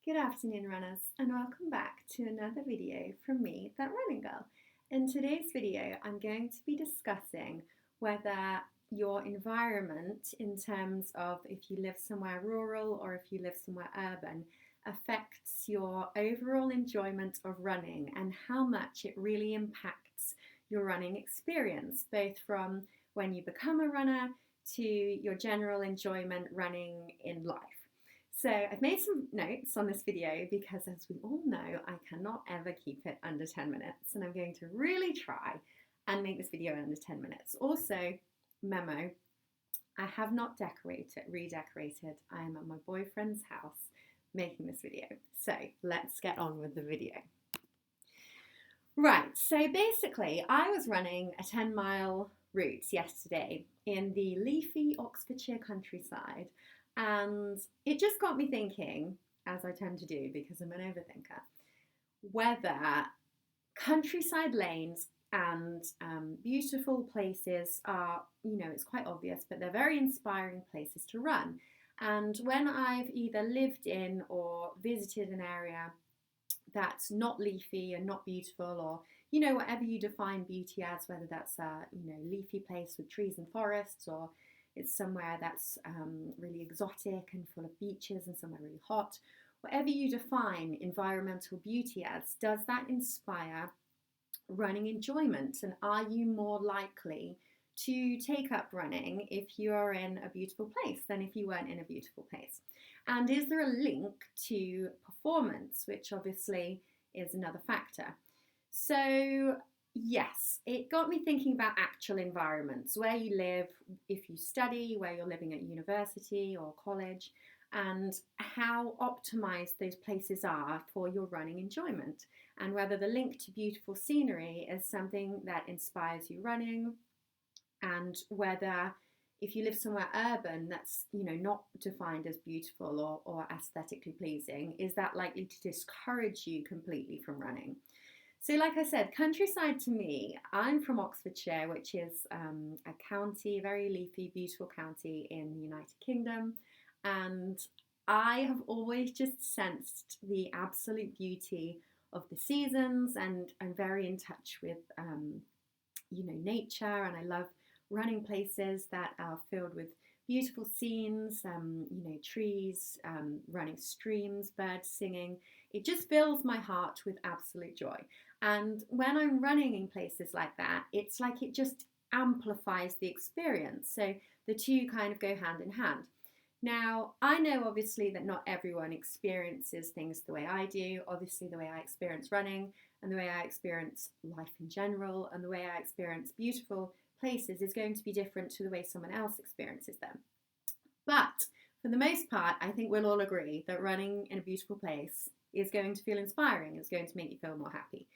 Good afternoon, runners, and welcome back to another video from me, That Running Girl. In today's video, I'm going to be discussing whether your environment, in terms of if you live somewhere rural or if you live somewhere urban, affects your overall enjoyment of running and how much it really impacts your running experience, both from when you become a runner to your general enjoyment running in life. So I've made some notes on this video because, as we all know, I cannot ever keep it under 10 minutes, and I'm going to really try and make this video under 10 minutes. Also, memo, I have not redecorated. I am at my boyfriend's house making this video. So let's get on with the video. Right, so basically I was running a 10-mile route yesterday in the leafy Oxfordshire countryside, and it just got me thinking, as I tend to do because I'm an overthinker, whether countryside lanes and beautiful places are, it's quite obvious, but they're very inspiring places to run. And when I've either lived in or visited an area that's not leafy and not beautiful, or whatever you define beauty as, whether that's a leafy place with trees and forests, or it's somewhere that's really exotic and full of beaches and somewhere really hot, whatever you define environmental beauty as, does that inspire running enjoyment? And are you more likely to take up running if you are in a beautiful place than if you weren't in a beautiful place? And is there a link to performance, which obviously is another factor? So yes, it got me thinking about actual environments, where you live, if you study, where you're living at university or college, and how optimized those places are for your running enjoyment, and whether the link to beautiful scenery is something that inspires you running, and whether if you live somewhere urban that's not defined as beautiful or aesthetically pleasing, is that likely to discourage you completely from running? So like I said, countryside to me, I'm from Oxfordshire, which is a county, very leafy, beautiful county in the United Kingdom. And I have always just sensed the absolute beauty of the seasons, and I'm very in touch with, nature, and I love running places that are filled with beautiful scenes, trees, running streams, birds singing. It just fills my heart with absolute joy. And when I'm running in places like that, it's like it just amplifies the experience. So the two kind of go hand in hand. Now, I know obviously that not everyone experiences things the way I do. Obviously, the way I experience running and the way I experience life in general and the way I experience beautiful places is going to be different to the way someone else experiences them. But for the most part, I think we'll all agree that running in a beautiful place is going to feel inspiring. It's going to make you feel more happy.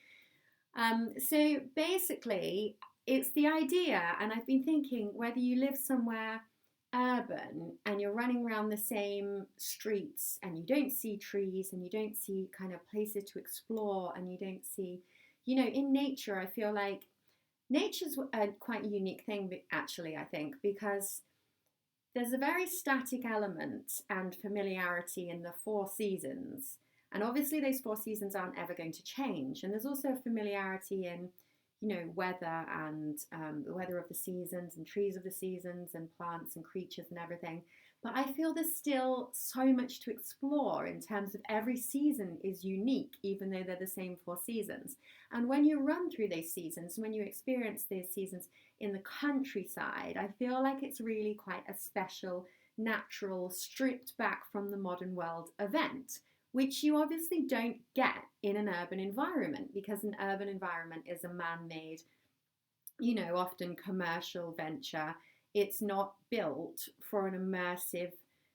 So basically, it's the idea, and I've been thinking whether you live somewhere urban and you're running around the same streets and you don't see trees and you don't see kind of places to explore and you don't see, in nature, I feel like nature's quite a unique thing, actually, I think, because there's a very static element and familiarity in the four seasons. And obviously those four seasons aren't ever going to change. And there's also a familiarity in, weather and the weather of the seasons and trees of the seasons and plants and creatures and everything. But I feel there's still so much to explore in terms of every season is unique, even though they're the same four seasons. And when you run through those seasons, when you experience those seasons in the countryside, I feel like it's really quite a special, natural, stripped back from the modern world event, which you obviously don't get in an urban environment, because an urban environment is a man-made, often commercial venture. It's not built for an immersive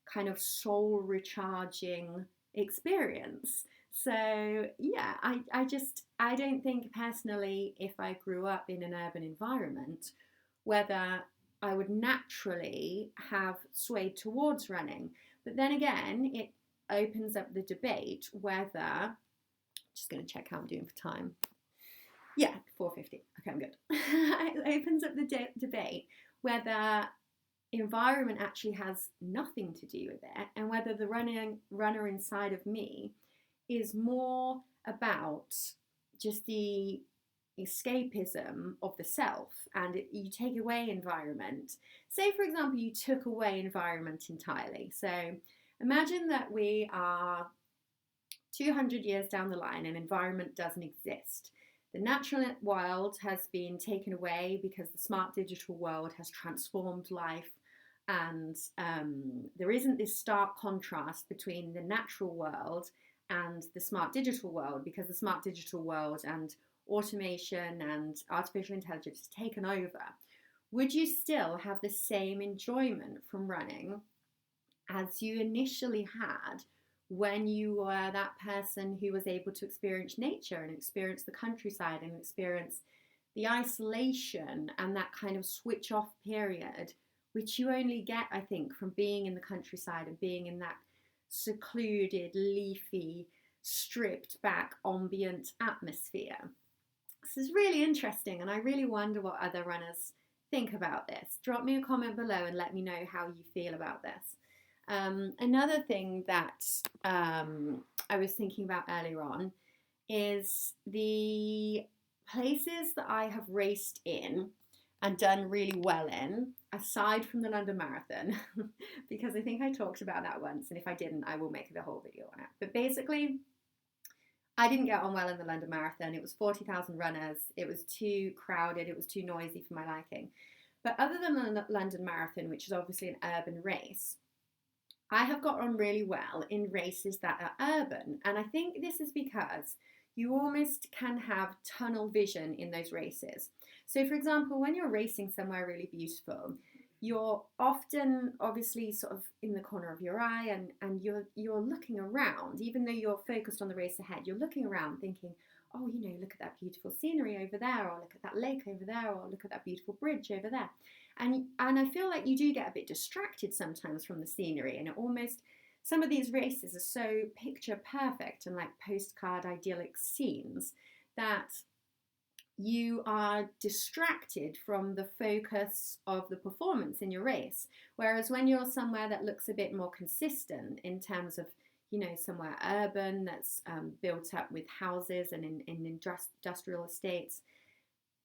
kind of soul recharging experience. So yeah, I don't think personally, if I grew up in an urban environment, whether I would naturally have swayed towards running. But then again, it opens up the debate whether, just going to check how I'm doing for time. Yeah, 4:50. Okay, I'm good. It opens up the debate whether environment actually has nothing to do with it, and whether the runner inside of me is more about just the escapism of the self, and you take away environment. Say, for example, you took away environment entirely. So imagine that we are 200 years down the line and environment doesn't exist. The natural world has been taken away because the smart digital world has transformed life, and there isn't this stark contrast between the natural world and the smart digital world, because the smart digital world and automation and artificial intelligence has taken over. Would you still have the same enjoyment from running as you initially had when you were that person who was able to experience nature and experience the countryside and experience the isolation and that kind of switch off period, which you only get, I think, from being in the countryside and being in that secluded, leafy, stripped back ambient atmosphere? This is really interesting, and I really wonder what other runners think about this. Drop me a comment below and let me know how you feel about this. Another thing that I was thinking about earlier on is the places that I have raced in and done really well in, aside from the London Marathon, because I think I talked about that once, and if I didn't, I will make the whole video on it. But basically, I didn't get on well in the London Marathon. It was 40,000 runners. It was too crowded. It was too noisy for my liking. But other than the London Marathon, which is obviously an urban race, I have got on really well in races that are urban. And I think this is because you almost can have tunnel vision in those races. So for example, when you're racing somewhere really beautiful, you're often obviously sort of in the corner of your eye, and you're looking around, even though you're focused on the race ahead, you're looking around thinking, oh, look at that beautiful scenery over there, or look at that lake over there, or look at that beautiful bridge over there. And I feel like you do get a bit distracted sometimes from the scenery, and it almost, some of these races are so picture perfect and like postcard idyllic scenes that you are distracted from the focus of the performance in your race. Whereas when you're somewhere that looks a bit more consistent in terms of, somewhere urban that's built up with houses and in industrial estates,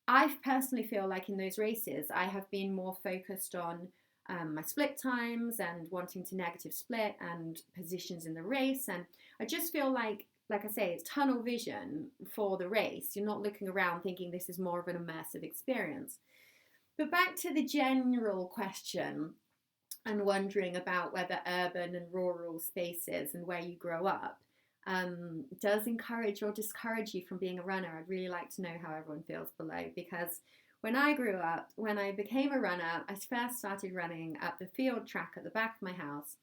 I personally feel like in those races, I have been more focused on my split times and wanting to negative split and positions in the race. And I just feel like I say, it's tunnel vision for the race. You're not looking around thinking this is more of an immersive experience. But back to the general question and wondering about whether urban and rural spaces and where you grow up does encourage or discourage you from being a runner. I'd really like to know how everyone feels below, because when I grew up, when I became a runner, I first started running at the field track at the back of my house,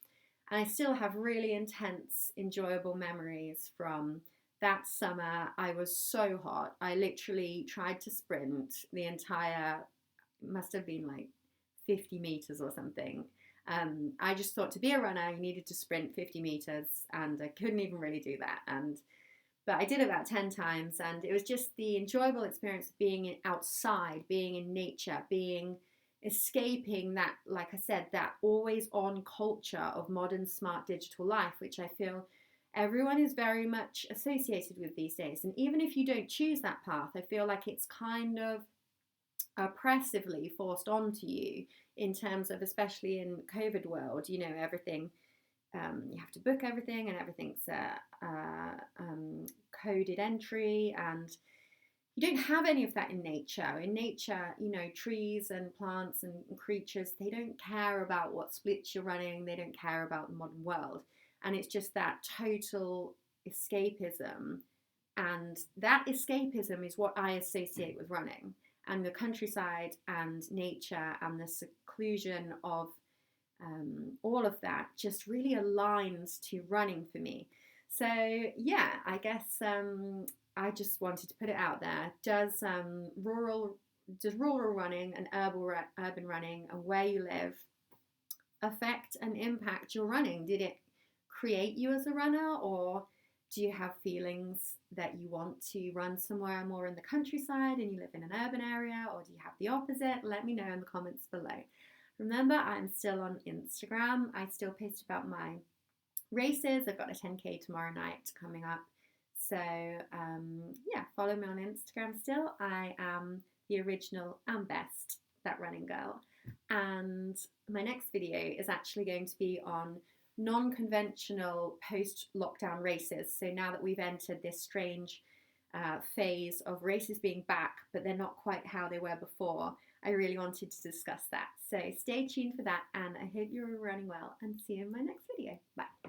and I still have really intense, enjoyable memories from that summer. I was so hot. I literally tried to sprint the entire, must have been like 50 meters or something. I just thought to be a runner, you needed to sprint 50 meters, and I couldn't even really do that. But I did it about 10 times, and it was just the enjoyable experience of being outside, being in nature, escaping that, like I said, that always on culture of modern smart digital life, which I feel everyone is very much associated with these days. And even if you don't choose that path, I feel like it's kind of oppressively forced onto you in terms of, especially in COVID world, everything, you have to book everything, and everything's coded entry, and you don't have any of that in nature. In nature, trees and plants and creatures, they don't care about what splits you're running. They don't care about the modern world. And it's just that total escapism. And that escapism is what I associate with running. And the countryside and nature and the seclusion of all of that just really aligns to running for me. So yeah, I guess I just wanted to put it out there. Does rural running and urban running and where you live affect and impact your running? Did it create you as a runner, or do you have feelings that you want to run somewhere more in the countryside and you live in an urban area, or do you have the opposite? Let me know in the comments below. Remember, I'm still on Instagram. I still post about my races. I've got a 10K tomorrow night coming up. So yeah, follow me on Instagram still. I am the original and best That Running Girl. And my next video is actually going to be on non-conventional post-lockdown races. So now that we've entered this strange phase of races being back, but they're not quite how they were before, I really wanted to discuss that. So stay tuned for that, and I hope you're running well, and see you in my next video. Bye.